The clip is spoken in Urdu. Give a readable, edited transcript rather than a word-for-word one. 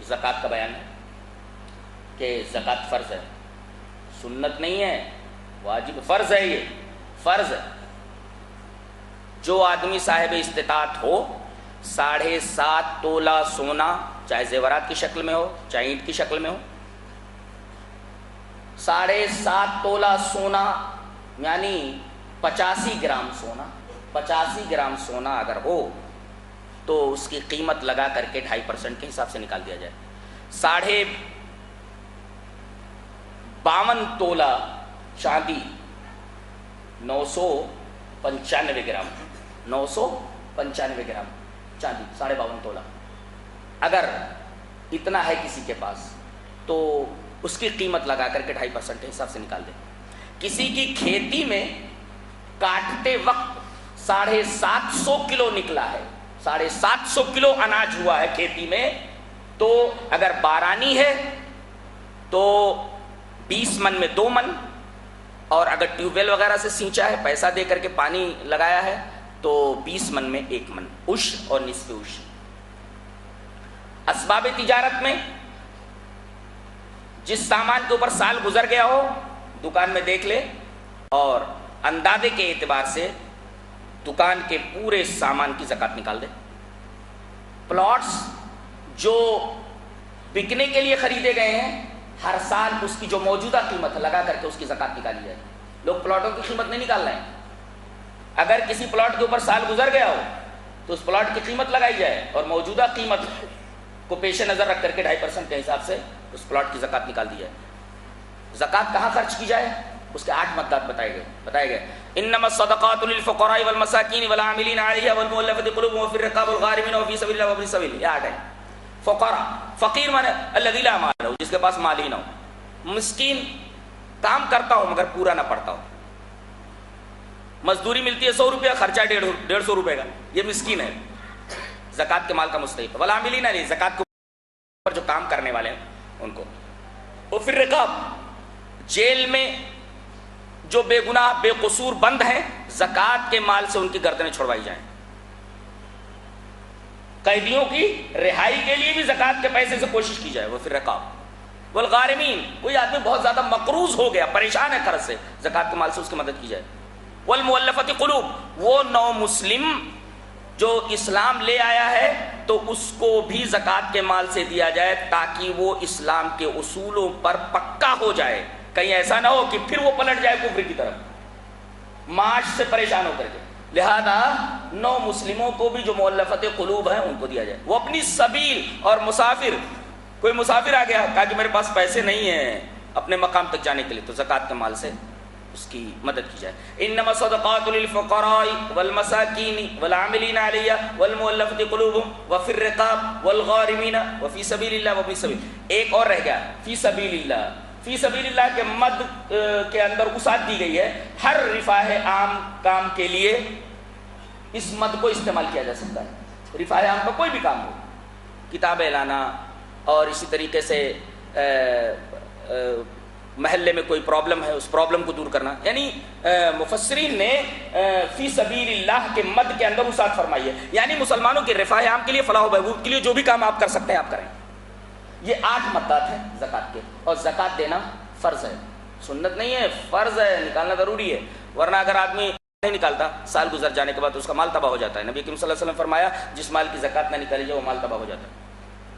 زکوٰۃ کا بیان ہے کہ زکوٰۃ فرض ہے، سنت نہیں ہے، واجب فرض ہے، یہ فرض ہے۔ جو آدمی صاحب استطاعت ہو 7.5 تولہ سونا، چاہے زیورات کی شکل میں ہو چاہے اینٹ کی شکل میں ہو، 7.5 تولہ سونا یعنی 85 گرام سونا، 85 گرام سونا اگر ہو تو اس کی قیمت لگا کر کے 2.5% کے حساب سے نکال دیا جائے۔ 52 تولہ چاندی 995 گرام، 995 گرام چاندی 52.5 تولہ اگر اتنا ہے کسی کے پاس تو اس کی قیمت لگا کر کے 2.5% کے حساب سے نکال دے۔ کسی کی کھیتی میں کاٹتے وقت 750 کلو نکلا ہے، 750 کلو اناج ہوا ہے کھیتی میں، تو اگر بارانی ہے تو 20 من میں 2 من، اور اگر ٹیوب ویل وغیرہ سے سینچا ہے، پیسہ دے کر کے پانی لگایا ہے تو 20 من میں 1 من، عشر اور نصف عشر۔ اسباب تجارت میں جس سامان کے اوپر سال گزر گیا ہو دکان میں دیکھ لے اور اندازے کے اعتبار سے دکان کے پورے سامان کی زکوٰۃ نکال دے۔ پلاٹس جو بکنے کے لیے خریدے گئے ہیں ہر سال اس کی جو موجودہ قیمت ہے لگا کر کے اس کی زکوٰۃ نکالی جائے۔ لوگ پلاٹوں کی قیمت نہیں نکال رہے ہیں، اگر کسی پلاٹ کے اوپر سال گزر گیا ہو تو اس پلاٹ کی قیمت لگائی جائے اور موجودہ قیمت کو پیش نظر رکھ کر کے 2.5% کے حساب سے اس پلاٹ کی زکوٰۃ نکال دی جائے۔ زکوٰۃ کہاں خرچ کی جائے؟ اس کے 8 مقدار بتائے گئے۔ انما الصدقات للفقراء والمساکین والعاملین علیہا والمؤلفۃ قلوبهم وفی الرقاب والغارمین وفی سبیل اللہ وابن السبیل، یہ 8 ہے۔ فقراء، فقیر مانے الذی لا مال له، جس کے پاس مال ہی نہ ہو۔ مسکین، کام کرتا ہو مگر پورا نہ پڑتا ہو، مزدوری ملتی ہے 100 روپیہ، خرچہ 150 روپے کا، یہ مسکین ہے، زکوٰۃ کے مال کا مستحق ہے۔ والعاملین علیہ، زکوٰۃ کے اوپر جو کام کرنے والے ہیں ان کو۔ وفی الرقاب، جیل میں جو بے گناہ بے قصور بند ہیں زکوٰۃ کے مال سے ان کی گردنیں چھڑوائی جائیں۔ قیدیوں کی رہائی کے لیے بھی زکوٰۃ کے پیسے سے کوشش کی جائے۔ وفی الرقاب والغارمین، کوئی آدمی بہت زیادہ مقروض ہو گیا، پریشان ہے قرض سے، زکوٰۃ کے مال سے اس کی مدد کی جائے۔ والمؤلفۃ قلوب، وہ نو مسلم جو اسلام لے آیا ہے تو اس کو بھی زکوٰۃ کے مال سے دیا جائے تاکہ وہ اسلام کے اصولوں پر پکا ہو جائے، کہیں ایسا نہ ہو کہ پھر وہ پلٹ جائے کفر کی طرف معاش سے پریشان ہو کر کے۔ لہذا نو مسلموں کو بھی جو مؤلفۃ قلوب ہیں ان کو دیا جائے۔ وہ اپنی سبیل، اور مسافر، کوئی مسافر آ گیا کہا کہ میرے پاس پیسے نہیں ہیں اپنے مقام تک جانے کے لیے، تو زکوٰۃ کے مال سے اس کی مدد کی جائے۔ انما الصدقات للفقراء والمساکین والعاملین علیہا والمؤلفۃ قلوبهم وفی الرقاب والغارمین وفی سبیل اللہ وابن السبیل۔ ایک اور رہ گیا، فی سبیل اللہ۔ فی سبیل اللہ کے مد کے اندر وسعت دی گئی ہے، ہر رفاہ عام کام کے لیے اس مد کو استعمال کیا جا سکتا ہے۔ رفاہ عام کا کوئی بھی کام ہو، کتابیں لانا، اور اسی طریقے سے محلے میں کوئی پرابلم ہے اس پرابلم کو دور کرنا، یعنی مفسرین نے فی سبیل اللہ کے مد کے اندر وسعت فرمائی ہے، یعنی مسلمانوں کے رفاہ عام کے لیے، فلاح و بہبود کے لیے جو بھی کام آپ کر سکتے ہیں آپ کریں۔ یہ 8 مدات ہیں زکوٰۃ کے، اور زکوٰۃ دینا فرض ہے، سنت نہیں ہے، فرض ہے، نکالنا ضروری ہے، ورنہ اگر آدمی نہیں نکالتا سال گزر جانے کے بعد اس کا مال تباہ ہو جاتا ہے۔ نبی کریم صلی اللہ علیہ وسلم فرمایا جس مال کی زکوٰۃ نہ نکالی جائے وہ مال تباہ ہو جاتا ہے۔